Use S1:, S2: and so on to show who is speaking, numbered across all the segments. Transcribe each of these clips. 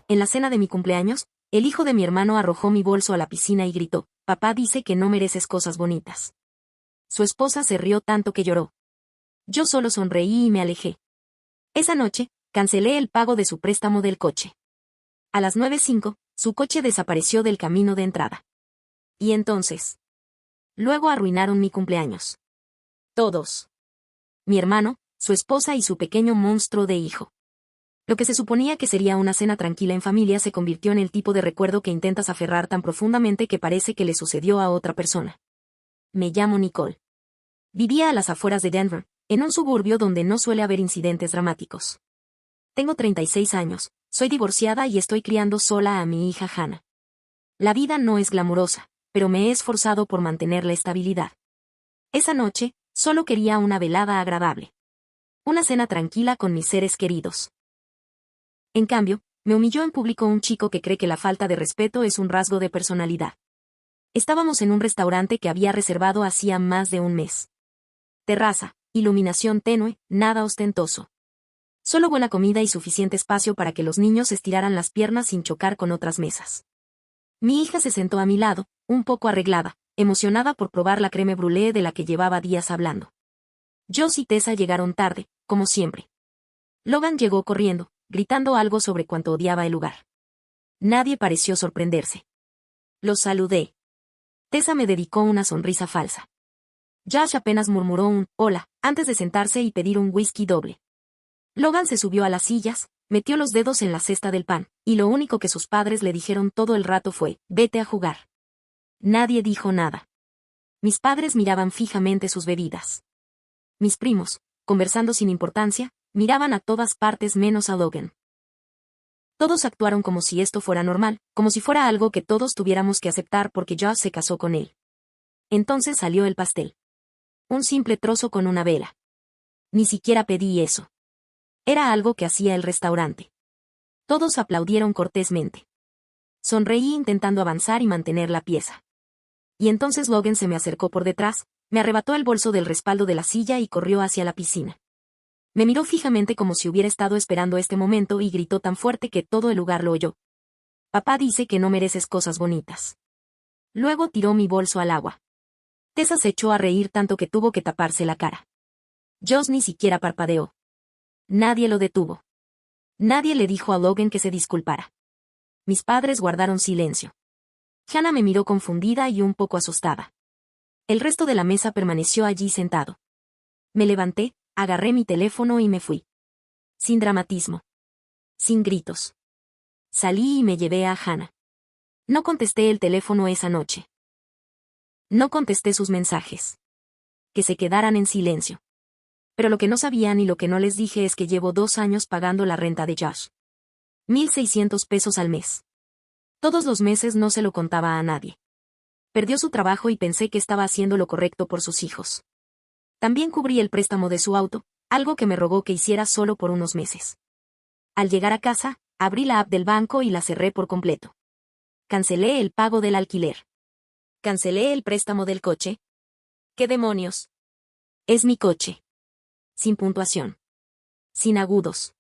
S1: En la cena de mi cumpleaños, el hijo de mi hermano arrojó mi bolso a la piscina y gritó: «Papá dice que no mereces cosas bonitas». Su esposa se rió tanto que lloró. Yo solo sonreí y me alejé. Esa noche, cancelé el pago de su préstamo del coche. A las 9:05, su coche desapareció del camino de entrada. Y entonces. Luego arruinaron mi cumpleaños. Todos. Mi hermano, su esposa y su pequeño monstruo de hijo. Lo que se suponía que sería una cena tranquila en familia se convirtió en el tipo de recuerdo que intentas aferrar tan profundamente que parece que le sucedió a otra persona. Me llamo Nicole. Vivía a las afueras de Denver, en un suburbio donde no suele haber incidentes dramáticos. Tengo 36 años, soy divorciada y estoy criando sola a mi hija Hannah. La vida no es glamurosa, pero me he esforzado por mantener la estabilidad. Esa noche, solo quería una velada agradable. Una cena tranquila con mis seres queridos. En cambio, me humilló en público un chico que cree que la falta de respeto es un rasgo de personalidad. Estábamos en un restaurante que había reservado hacía más de un mes. Terraza, iluminación tenue, nada ostentoso. Solo buena comida y suficiente espacio para que los niños estiraran las piernas sin chocar con otras mesas. Mi hija se sentó a mi lado, un poco arreglada, emocionada por probar la crème brûlée de la que llevaba días hablando. Joss y Tessa llegaron tarde, como siempre. Logan llegó corriendo, gritando algo sobre cuánto odiaba el lugar. Nadie pareció sorprenderse. Los saludé. Tessa me dedicó una sonrisa falsa. Josh apenas murmuró un «hola», antes de sentarse y pedir un whisky doble. Logan se subió a las sillas, metió los dedos en la cesta del pan, y lo único que sus padres le dijeron todo el rato fue: «Vete a jugar». Nadie dijo nada. Mis padres miraban fijamente sus bebidas. Mis primos, conversando sin importancia, miraban a todas partes menos a Logan. Todos actuaron como si esto fuera normal, como si fuera algo que todos tuviéramos que aceptar porque Josh se casó con él. Entonces salió el pastel. Un simple trozo con una vela. Ni siquiera pedí eso. Era algo que hacía el restaurante. Todos aplaudieron cortésmente. Sonreí intentando avanzar y mantener la pieza. Y entonces Logan se me acercó por detrás, me arrebató el bolso del respaldo de la silla y corrió hacia la piscina. Me miró fijamente como si hubiera estado esperando este momento y gritó tan fuerte que todo el lugar lo oyó: «Papá dice que no mereces cosas bonitas». Luego tiró mi bolso al agua. Tessa se echó a reír tanto que tuvo que taparse la cara. Joss ni siquiera parpadeó. Nadie lo detuvo. Nadie le dijo a Logan que se disculpara. Mis padres guardaron silencio. Hannah me miró confundida y un poco asustada. El resto de la mesa permaneció allí sentado. Me levanté, agarré mi teléfono y me fui. Sin dramatismo. Sin gritos. Salí y me llevé a Hannah. No contesté el teléfono esa noche. No contesté sus mensajes. Que se quedaran en silencio. Pero lo que no sabían y lo que no les dije es que llevo 2 años pagando la renta de Josh. $1,600 al mes. Todos los meses no se lo contaba a nadie. Perdió su trabajo y pensé que estaba haciendo lo correcto por sus hijos. También cubrí el préstamo de su auto, algo que me rogó que hiciera solo por unos meses. Al llegar a casa, abrí la app del banco y la cerré por completo. Cancelé el pago del alquiler. Cancelé el préstamo del coche. ¿Qué demonios? Es mi coche. Sin puntuación. Sin agudos.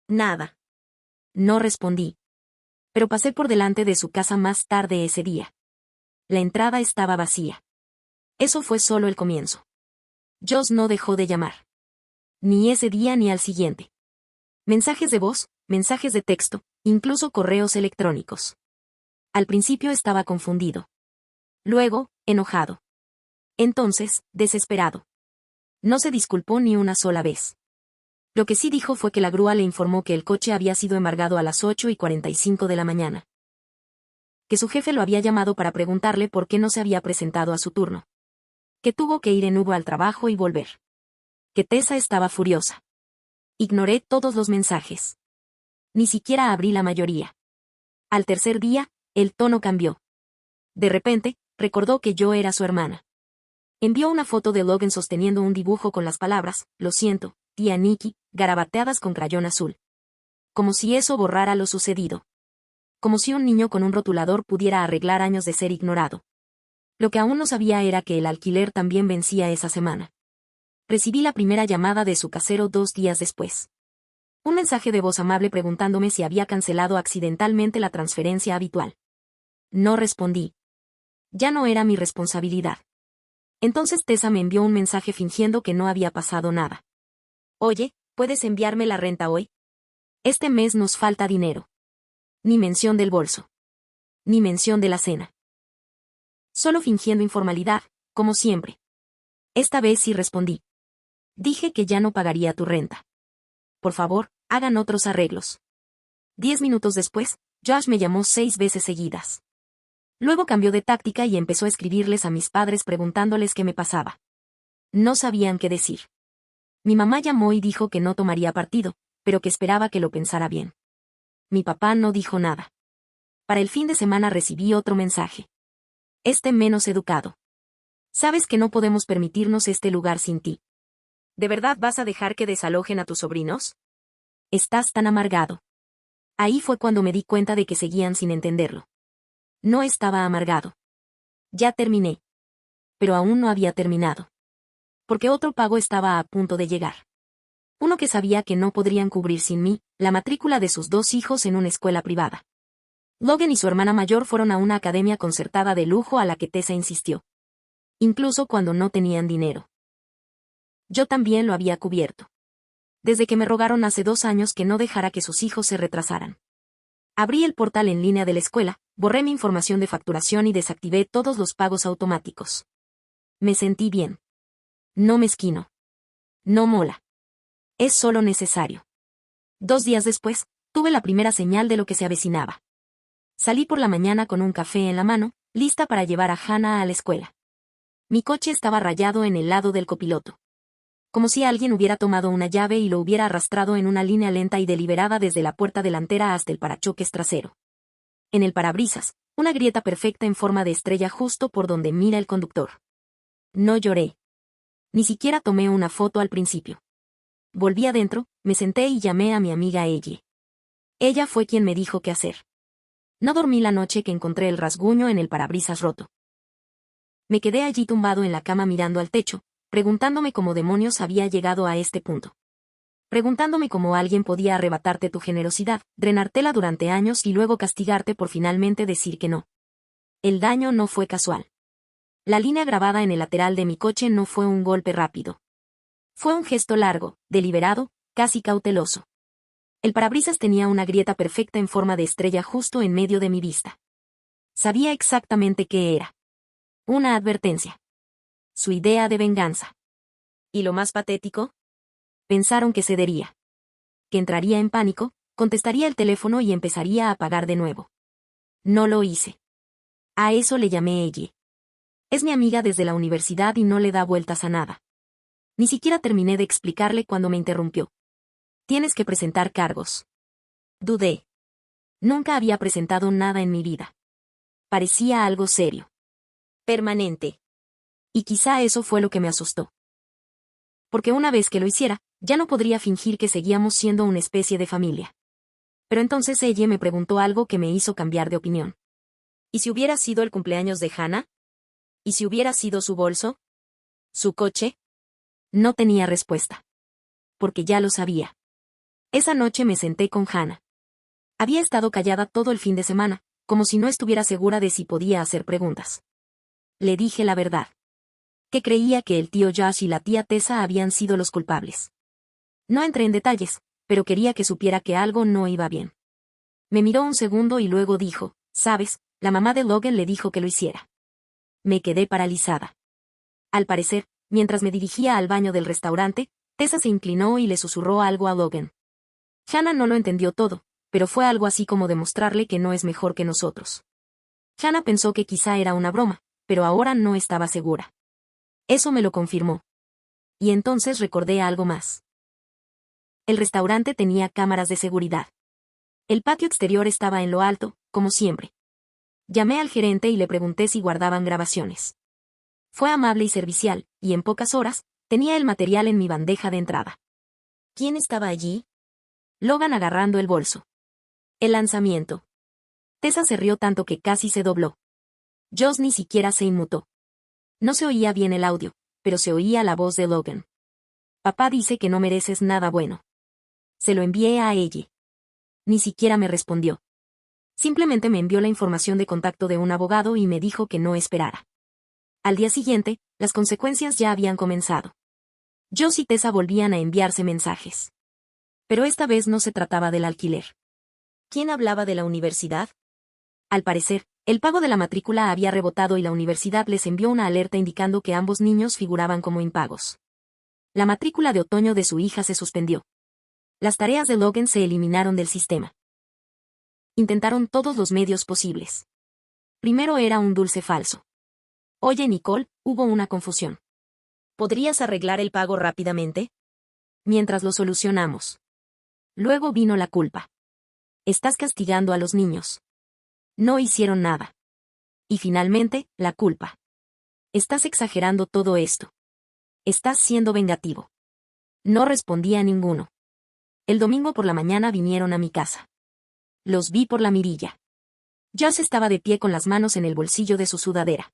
S1: Nada. No respondí. Pero pasé por delante de su casa más tarde ese día. La entrada estaba vacía. Eso fue solo el comienzo. Joss no dejó de llamar. Ni ese día ni al siguiente. Mensajes de voz, mensajes de texto, incluso correos electrónicos. Al principio estaba confundido. Luego, enojado. Entonces, desesperado. No se disculpó ni una sola vez. Lo que sí dijo fue que la grúa le informó que el coche había sido embargado a las 8:45 de la mañana. Que su jefe lo había llamado para preguntarle por qué no se había presentado a su turno. Que tuvo que ir en Uber al trabajo y volver. Que Tessa estaba furiosa. Ignoré todos los mensajes. Ni siquiera abrí la mayoría. Al tercer día, el tono cambió. De repente, recordó que yo era su hermana. Envió una foto de Logan sosteniendo un dibujo con las palabras: «Lo siento, tía Nikki», garabateadas con crayón azul. Como si eso borrara lo sucedido. Como si un niño con un rotulador pudiera arreglar años de ser ignorado. Lo que aún no sabía era que el alquiler también vencía esa semana. Recibí la primera llamada de su casero 2 días después. Un mensaje de voz amable preguntándome si había cancelado accidentalmente la transferencia habitual. No respondí. Ya no era mi responsabilidad. Entonces Tessa me envió un mensaje fingiendo que no había pasado nada. Oye, ¿puedes enviarme la renta hoy? Este mes nos falta dinero. Ni mención del bolso. Ni mención de la cena. Solo fingiendo informalidad, como siempre. Esta vez sí respondí. Dije que ya no pagaría tu renta. Por favor, hagan otros arreglos. 10 minutos después, Josh me llamó 6 veces seguidas. Luego cambió de táctica y empezó a escribirles a mis padres preguntándoles qué me pasaba. No sabían qué decir. Mi mamá llamó y dijo que no tomaría partido, pero que esperaba que lo pensara bien. Mi papá no dijo nada. Para el fin de semana recibí otro mensaje. Este menos educado. Sabes que no podemos permitirnos este lugar sin ti. ¿De verdad vas a dejar que desalojen a tus sobrinos? Estás tan amargado. Ahí fue cuando me di cuenta de que seguían sin entenderlo. No estaba amargado. Ya terminé. Pero aún no había terminado. Porque otro pago estaba a punto de llegar. Uno que sabía que no podrían cubrir sin mí, la matrícula de sus 2 hijos en una escuela privada. Logan y su hermana mayor fueron a una academia concertada de lujo a la que Tessa insistió. Incluso cuando no tenían dinero. Yo también lo había cubierto. Desde que me rogaron hace 2 años que no dejara que sus hijos se retrasaran. Abrí el portal en línea de la escuela, borré mi información de facturación y desactivé todos los pagos automáticos. Me sentí bien. No mezquino. No mola. Es solo necesario. 2 días después, tuve la primera señal de lo que se avecinaba. Salí por la mañana con un café en la mano, lista para llevar a Hannah a la escuela. Mi coche estaba rayado en el lado del copiloto. Como si alguien hubiera tomado una llave y lo hubiera arrastrado en una línea lenta y deliberada desde la puerta delantera hasta el parachoques trasero. En el parabrisas, una grieta perfecta en forma de estrella justo por donde mira el conductor. No lloré. Ni siquiera tomé una foto al principio. Volví adentro, me senté y llamé a mi amiga Elle. Ella fue quien me dijo qué hacer. No dormí la noche que encontré el rasguño en el parabrisas roto. Me quedé allí tumbado en la cama mirando al techo, preguntándome cómo demonios había llegado a este punto. Preguntándome cómo alguien podía arrebatarte tu generosidad, drenártela durante años y luego castigarte por finalmente decir que no. El daño no fue casual. La línea grabada en el lateral de mi coche no fue un golpe rápido. Fue un gesto largo, deliberado, casi cauteloso. El parabrisas tenía una grieta perfecta en forma de estrella justo en medio de mi vista. Sabía exactamente qué era. Una advertencia. Su idea de venganza. ¿Y lo más patético? Pensaron que cedería. Que entraría en pánico, contestaría el teléfono y empezaría a apagar de nuevo. No lo hice. A eso le llamé ella. Es mi amiga desde la universidad y no le da vueltas a nada. Ni siquiera terminé de explicarle cuando me interrumpió. Tienes que presentar cargos. Dudé. Nunca había presentado nada en mi vida. Parecía algo serio. Permanente. Y quizá eso fue lo que me asustó. Porque una vez que lo hiciera, ya no podría fingir que seguíamos siendo una especie de familia. Pero entonces ella me preguntó algo que me hizo cambiar de opinión. ¿Y si hubiera sido el cumpleaños de Hannah? ¿Y si hubiera sido su bolso? ¿Su coche? No tenía respuesta. Porque ya lo sabía. Esa noche me senté con Hannah. Había estado callada todo el fin de semana, como si no estuviera segura de si podía hacer preguntas. Le dije la verdad. Que creía que el tío Josh y la tía Tessa habían sido los culpables. No entré en detalles, pero quería que supiera que algo no iba bien. Me miró un segundo y luego dijo, ¿sabes? La mamá de Logan le dijo que lo hiciera. Me quedé paralizada. Al parecer, mientras me dirigía al baño del restaurante, Tessa se inclinó y le susurró algo a Logan. Hannah no lo entendió todo, pero fue algo así como demostrarle que no es mejor que nosotros. Hannah pensó que quizá era una broma, pero ahora no estaba segura. Eso me lo confirmó. Y entonces recordé algo más. El restaurante tenía cámaras de seguridad. El patio exterior estaba en lo alto, como siempre. Llamé al gerente y le pregunté si guardaban grabaciones. Fue amable y servicial, y en pocas horas, tenía el material en mi bandeja de entrada. ¿Quién estaba allí? Logan agarrando el bolso. El lanzamiento. Tessa se rió tanto que casi se dobló. Josh ni siquiera se inmutó. No se oía bien el audio, pero se oía la voz de Logan. Papá dice que no mereces nada bueno. Se lo envié a ella. Ni siquiera me respondió. Simplemente me envió la información de contacto de un abogado y me dijo que no esperara. Al día siguiente, las consecuencias ya habían comenzado. Josh y Tessa volvían a enviarse mensajes. Pero esta vez no se trataba del alquiler. ¿Quién hablaba de la universidad? Al parecer, el pago de la matrícula había rebotado y la universidad les envió una alerta indicando que ambos niños figuraban como impagos. La matrícula de otoño de su hija se suspendió. Las tareas de Logan se eliminaron del sistema. Intentaron todos los medios posibles. Primero era un dulce falso. Oye, Nicole, hubo una confusión. ¿Podrías arreglar el pago rápidamente? Mientras lo solucionamos. Luego vino la culpa. Estás castigando a los niños. No hicieron nada. Y finalmente, la culpa. Estás exagerando todo esto. Estás siendo vengativo. No respondí a ninguno. El domingo por la mañana vinieron a mi casa. Los vi por la mirilla. Josh estaba de pie con las manos en el bolsillo de su sudadera.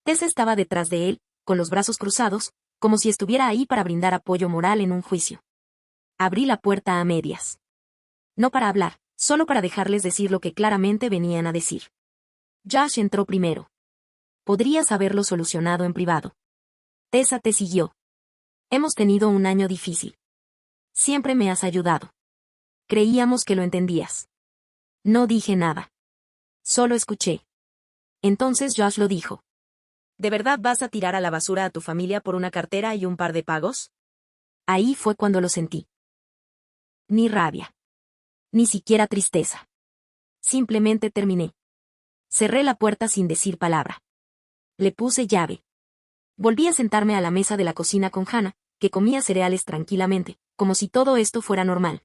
S1: Tessa estaba detrás de él, con los brazos cruzados, como si estuviera ahí para brindar apoyo moral en un juicio. Abrí la puerta a medias. No para hablar, solo para dejarles decir lo que claramente venían a decir. Josh entró primero. Podrías haberlo solucionado en privado. Tessa te siguió. Hemos tenido un año difícil. Siempre me has ayudado. Creíamos que lo entendías. No dije nada. Solo escuché. Entonces Josh lo dijo. ¿De verdad vas a tirar a la basura a tu familia por una cartera y un par de pagos? Ahí fue cuando lo sentí. Ni rabia. Ni siquiera tristeza. Simplemente terminé. Cerré la puerta sin decir palabra. Le puse llave. Volví a sentarme a la mesa de la cocina con Hannah, que comía cereales tranquilamente, como si todo esto fuera normal.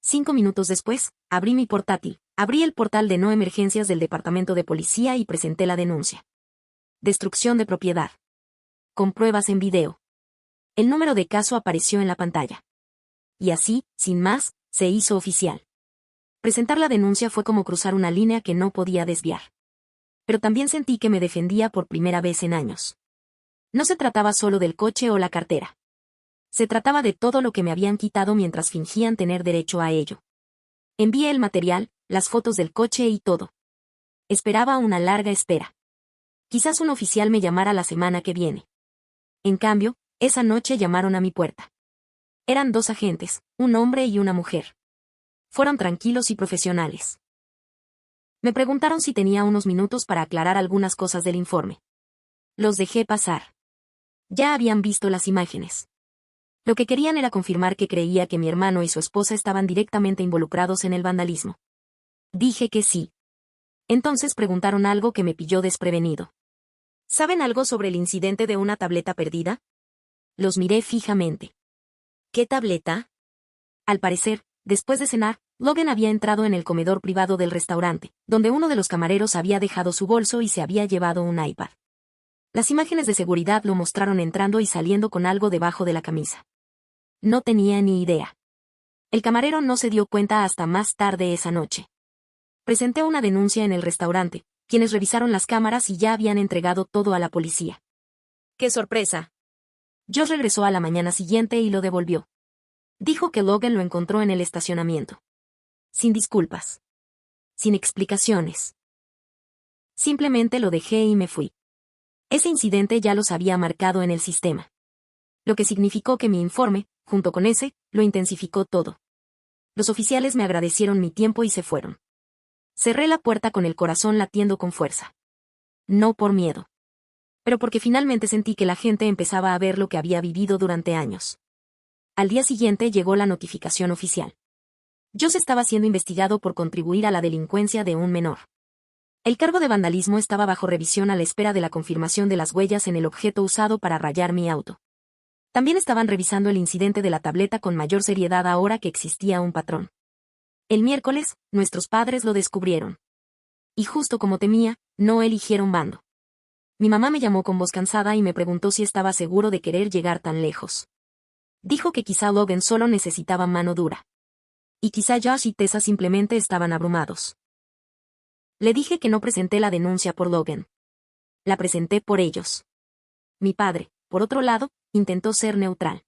S1: 5 minutos después, abrí mi portátil, abrí el portal de no emergencias del departamento de policía y presenté la denuncia. Destrucción de propiedad. Con pruebas en video. El número de caso apareció en la pantalla. Y así, sin más, se hizo oficial. Presentar la denuncia fue como cruzar una línea que no podía desviar. Pero también sentí que me defendía por primera vez en años. No se trataba solo del coche o la cartera. Se trataba de todo lo que me habían quitado mientras fingían tener derecho a ello. Envié el material, las fotos del coche y todo. Esperaba una larga espera. Quizás un oficial me llamara la semana que viene. En cambio, esa noche llamaron a mi puerta. Eran 2 agentes, un hombre y una mujer. Fueron tranquilos y profesionales. Me preguntaron si tenía unos minutos para aclarar algunas cosas del informe. Los dejé pasar. Ya habían visto las imágenes. Lo que querían era confirmar que creía que mi hermano y su esposa estaban directamente involucrados en el vandalismo. Dije que sí. Entonces preguntaron algo que me pilló desprevenido. ¿Saben algo sobre el incidente de una tableta perdida? Los miré fijamente. ¿Qué tableta? Al parecer, después de cenar, Logan había entrado en el comedor privado del restaurante, donde uno de los camareros había dejado su bolso y se había llevado un iPad. Las imágenes de seguridad lo mostraron entrando y saliendo con algo debajo de la camisa. No tenía ni idea. El camarero no se dio cuenta hasta más tarde esa noche. Presenté una denuncia en el restaurante, quienes revisaron las cámaras y ya habían entregado todo a la policía. ¡Qué sorpresa! Josh regresó a la mañana siguiente y lo devolvió. Dijo que Logan lo encontró en el estacionamiento. Sin disculpas. Sin explicaciones. Simplemente lo dejé y me fui. Ese incidente ya los había marcado en el sistema. Lo que significó que mi informe, junto con ese, lo intensificó todo. Los oficiales me agradecieron mi tiempo y se fueron. Cerré la puerta con el corazón latiendo con fuerza. No por miedo. Pero porque finalmente sentí que la gente empezaba a ver lo que había vivido durante años. Al día siguiente llegó la notificación oficial. Josh estaba siendo investigado por contribuir a la delincuencia de un menor. El cargo de vandalismo estaba bajo revisión a la espera de la confirmación de las huellas en el objeto usado para rayar mi auto. También estaban revisando el incidente de la tableta con mayor seriedad ahora que existía un patrón. El miércoles, nuestros padres lo descubrieron. Y justo como temía, no eligieron bando. Mi mamá me llamó con voz cansada y me preguntó si estaba seguro de querer llegar tan lejos. Dijo que quizá Logan solo necesitaba mano dura. Y quizá Josh y Tessa simplemente estaban abrumados. Le dije que no presenté la denuncia por Logan. La presenté por ellos. Mi padre, por otro lado, intentó ser neutral.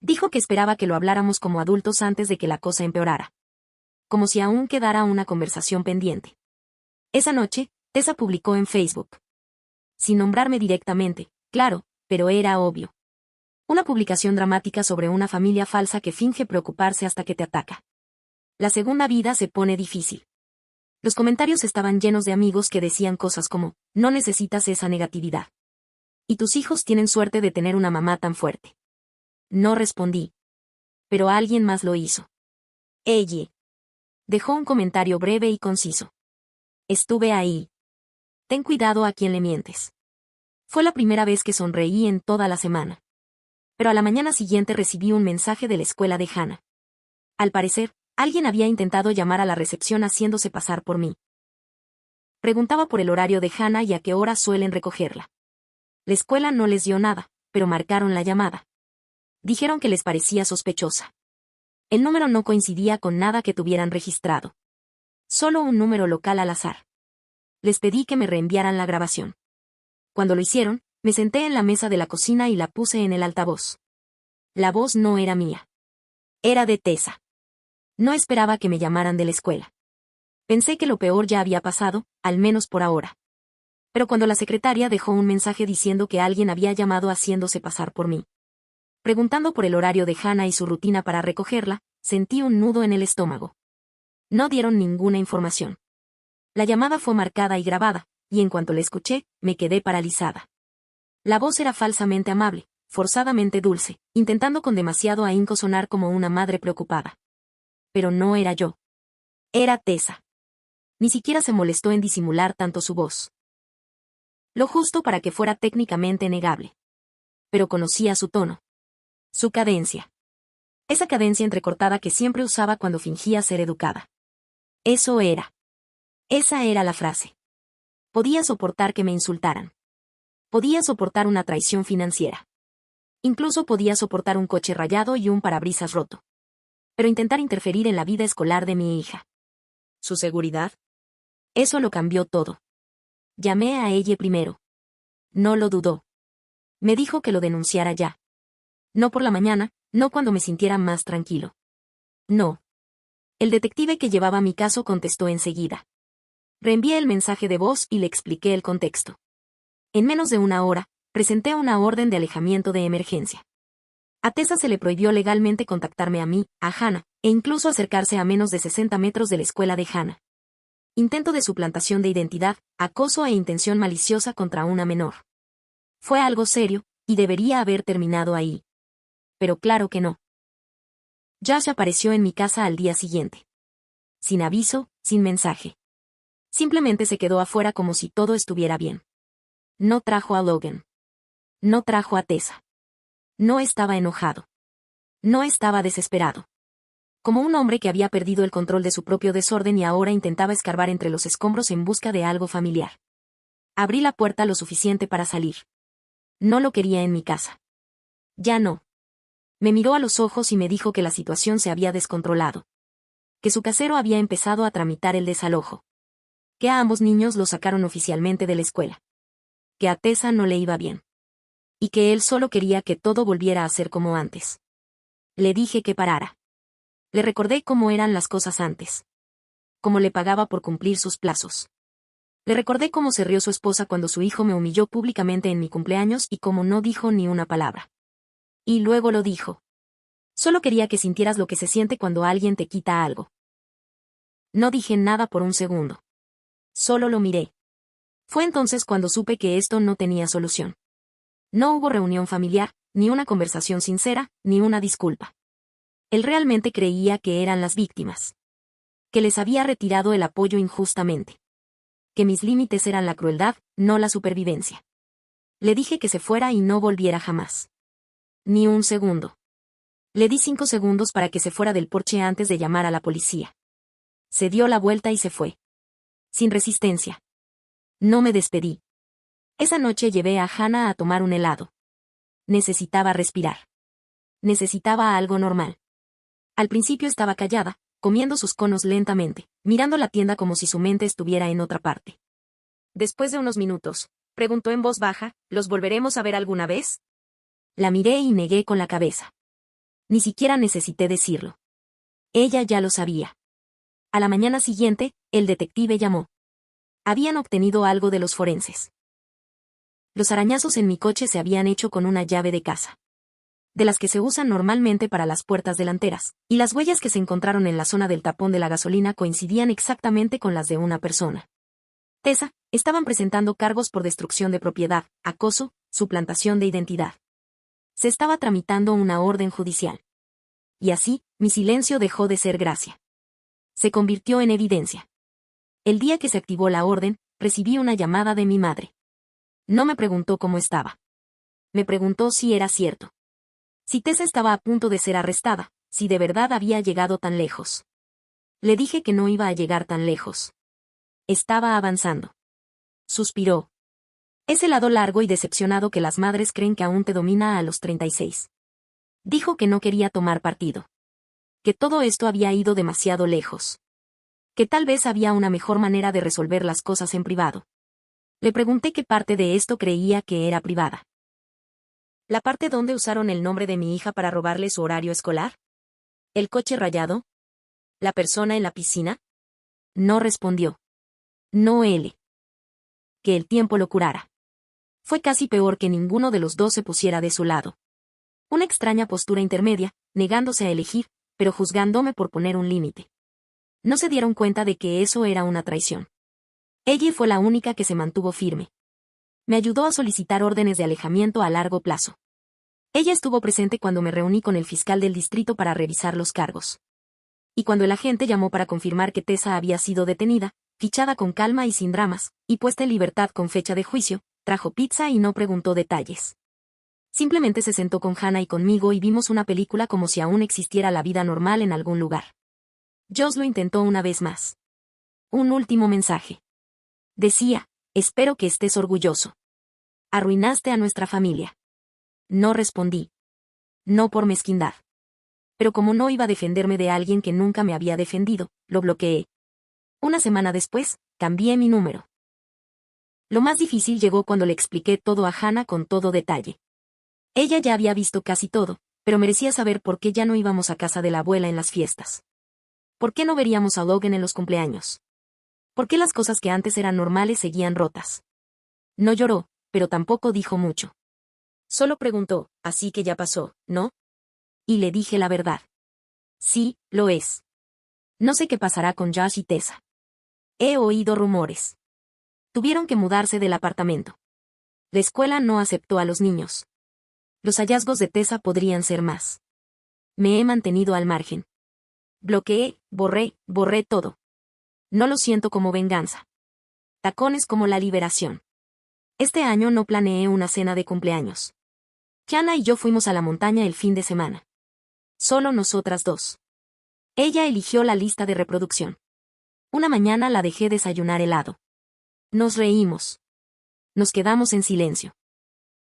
S1: Dijo que esperaba que lo habláramos como adultos antes de que la cosa empeorara. Como si aún quedara una conversación pendiente. Esa noche, Tessa publicó en Facebook. Sin nombrarme directamente, claro, pero era obvio. Una publicación dramática sobre una familia falsa que finge preocuparse hasta que te ataca. La segunda vida se pone difícil. Los comentarios estaban llenos de amigos que decían cosas como, no necesitas esa negatividad. Y tus hijos tienen suerte de tener una mamá tan fuerte. No respondí. Pero alguien más lo hizo. Ella. Dejó un comentario breve y conciso. Estuve ahí. Ten cuidado a quien le mientes. Fue la primera vez que sonreí en toda la semana. Pero a la mañana siguiente recibí un mensaje de la escuela de Hannah. Al parecer, alguien había intentado llamar a la recepción haciéndose pasar por mí. Preguntaba por el horario de Hannah y a qué hora suelen recogerla. La escuela no les dio nada, pero marcaron la llamada. Dijeron que les parecía sospechosa. El número no coincidía con nada que tuvieran registrado. Solo un número local al azar. Les pedí que me reenviaran la grabación. Cuando lo hicieron, me senté en la mesa de la cocina y la puse en el altavoz. La voz no era mía. Era de Tessa. No esperaba que me llamaran de la escuela. Pensé que lo peor ya había pasado, al menos por ahora. Pero cuando la secretaria dejó un mensaje diciendo que alguien había llamado haciéndose pasar por mí, preguntando por el horario de Hannah y su rutina para recogerla, sentí un nudo en el estómago. No dieron ninguna información. La llamada fue marcada y grabada, y en cuanto la escuché, me quedé paralizada. La voz era falsamente amable, forzadamente dulce, intentando con demasiado ahínco sonar como una madre preocupada. Pero no era yo. Era Tessa. Ni siquiera se molestó en disimular tanto su voz. Lo justo para que fuera técnicamente negable. Pero conocía su tono. Su cadencia. Esa cadencia entrecortada que siempre usaba cuando fingía ser educada. Eso era. Esa era la frase. Podía soportar que me insultaran. Podía soportar una traición financiera. Incluso podía soportar un coche rayado y un parabrisas roto. Pero intentar interferir en la vida escolar de mi hija. ¿Su seguridad? Eso lo cambió todo. Llamé a ella primero. No lo dudó. Me dijo que lo denunciara ya. No por la mañana, no cuando me sintiera más tranquilo. No. El detective que llevaba mi caso contestó enseguida. Reenvié el mensaje de voz y le expliqué el contexto. En menos de una hora, presenté una orden de alejamiento de emergencia. A Tessa se le prohibió legalmente contactarme a mí, a Hannah, e incluso acercarse a menos de 60 metros de la escuela de Hannah. Intento de suplantación de identidad, acoso e intención maliciosa contra una menor. Fue algo serio, y debería haber terminado ahí. Pero claro que no. Josh apareció en mi casa al día siguiente. Sin aviso, sin mensaje. Simplemente se quedó afuera como si todo estuviera bien. No trajo a Logan. No trajo a Tessa. No estaba enojado. No estaba desesperado. Como un hombre que había perdido el control de su propio desorden y ahora intentaba escarbar entre los escombros en busca de algo familiar. Abrí la puerta lo suficiente para salir. No lo quería en mi casa. Ya no. Me miró a los ojos y me dijo que la situación se había descontrolado. Que su casero había empezado a tramitar el desalojo. Que a ambos niños los sacaron oficialmente de la escuela. Que a Tessa no le iba bien. Y que él solo quería que todo volviera a ser como antes. Le dije que parara. Le recordé cómo eran las cosas antes. Cómo le pagaba por cumplir sus plazos. Le recordé cómo se rió su esposa cuando su hijo me humilló públicamente en mi cumpleaños y cómo no dijo ni una palabra. Y luego lo dijo. Solo quería que sintieras lo que se siente cuando alguien te quita algo. No dije nada por un segundo. Solo lo miré. Fue entonces cuando supe que esto no tenía solución. No hubo reunión familiar, ni una conversación sincera, ni una disculpa. Él realmente creía que eran las víctimas. Que les había retirado el apoyo injustamente. Que mis límites eran la crueldad, no la supervivencia. Le dije que se fuera y no volviera jamás. Ni un segundo. Le di 5 segundos para que se fuera del porche antes de llamar a la policía. Se dio la vuelta y se fue. Sin resistencia. No me despedí. Esa noche llevé a Hannah a tomar un helado. Necesitaba respirar. Necesitaba algo normal. Al principio estaba callada, comiendo sus conos lentamente, mirando la tienda como si su mente estuviera en otra parte. Después de unos minutos, preguntó en voz baja, ¿los volveremos a ver alguna vez? La miré y negué con la cabeza. Ni siquiera necesité decirlo. Ella ya lo sabía. A la mañana siguiente, el detective llamó. Habían obtenido algo de los forenses. Los arañazos en mi coche se habían hecho con una llave de casa, de las que se usan normalmente para las puertas delanteras, y las huellas que se encontraron en la zona del tapón de la gasolina coincidían exactamente con las de una persona. Tessa, estaban presentando cargos por destrucción de propiedad, acoso, suplantación de identidad. Se estaba tramitando una orden judicial. Y así, mi silencio dejó de ser gracia. Se convirtió en evidencia. El día que se activó la orden, recibí una llamada de mi madre. No me preguntó cómo estaba. Me preguntó si era cierto. Si Tessa estaba a punto de ser arrestada, si de verdad había llegado tan lejos. Le dije que no iba a llegar tan lejos. Estaba avanzando. Suspiró. Es el lado largo y decepcionado que las madres creen que aún te domina a los 36. Dijo que no quería tomar partido. Que todo esto había ido demasiado lejos. Que tal vez había una mejor manera de resolver las cosas en privado. Le pregunté qué parte de esto creía que era privada. ¿La parte donde usaron el nombre de mi hija para robarle su horario escolar? ¿El coche rayado? ¿La persona en la piscina? No respondió. No él. Que el tiempo lo curara. Fue casi peor que ninguno de los dos se pusiera de su lado. Una extraña postura intermedia, negándose a elegir, pero juzgándome por poner un límite. No se dieron cuenta de que eso era una traición. Ella fue la única que se mantuvo firme. Me ayudó a solicitar órdenes de alejamiento a largo plazo. Ella estuvo presente cuando me reuní con el fiscal del distrito para revisar los cargos. Y cuando el agente llamó para confirmar que Tessa había sido detenida, fichada con calma y sin dramas, y puesta en libertad con fecha de juicio, trajo pizza y no preguntó detalles. Simplemente se sentó con Hannah y conmigo y vimos una película como si aún existiera la vida normal en algún lugar. Joss lo intentó una vez más. Un último mensaje. Decía, espero que estés orgulloso. Arruinaste a nuestra familia. No respondí. No por mezquindad. Pero como no iba a defenderme de alguien que nunca me había defendido, lo bloqueé. Una semana después, cambié mi número. Lo más difícil llegó cuando le expliqué todo a Hannah con todo detalle. Ella ya había visto casi todo, pero merecía saber por qué ya no íbamos a casa de la abuela en las fiestas. ¿Por qué no veríamos a Logan en los cumpleaños? ¿Por qué las cosas que antes eran normales seguían rotas? No lloró, pero tampoco dijo mucho. Solo preguntó, así que ya pasó, ¿no? Y le dije la verdad. Sí, lo es. No sé qué pasará con Josh y Tessa. He oído rumores. Tuvieron que mudarse del apartamento. La escuela no aceptó a los niños. Los hallazgos de Tessa podrían ser más. Me he mantenido al margen. Bloqueé, borré todo. No lo siento como venganza. Tacones como la liberación. Este año no planeé una cena de cumpleaños. Hannah y yo fuimos a la montaña el fin de semana. Solo nosotras dos. Ella eligió la lista de reproducción. Una mañana la dejé desayunar helado. Nos reímos. Nos quedamos en silencio.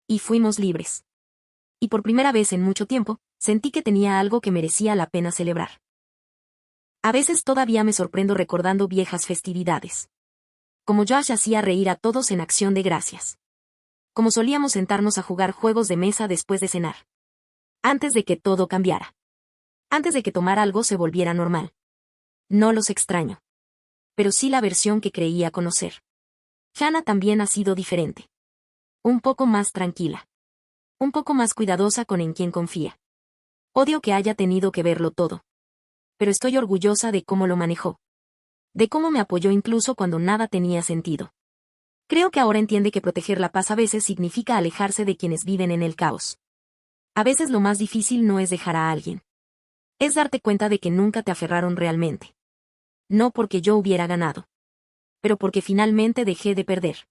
S1: Y fuimos libres. Y por primera vez en mucho tiempo, sentí que tenía algo que merecía la pena celebrar. A veces todavía me sorprendo recordando viejas festividades. Como Josh hacía reír a todos en Acción de Gracias. Como solíamos sentarnos a jugar juegos de mesa después de cenar. Antes de que todo cambiara. Antes de que tomar algo se volviera normal. No los extraño. Pero sí la versión que creía conocer. Hannah también ha sido diferente. Un poco más tranquila. Un poco más cuidadosa con en quien confía. Odio que haya tenido que verlo todo. Pero estoy orgullosa de cómo lo manejó. De cómo me apoyó incluso cuando nada tenía sentido. Creo que ahora entiende que proteger la paz a veces significa alejarse de quienes viven en el caos. A veces lo más difícil no es dejar a alguien. Es darte cuenta de que nunca te aferraron realmente. No porque yo hubiera ganado. Pero porque finalmente dejé de perder.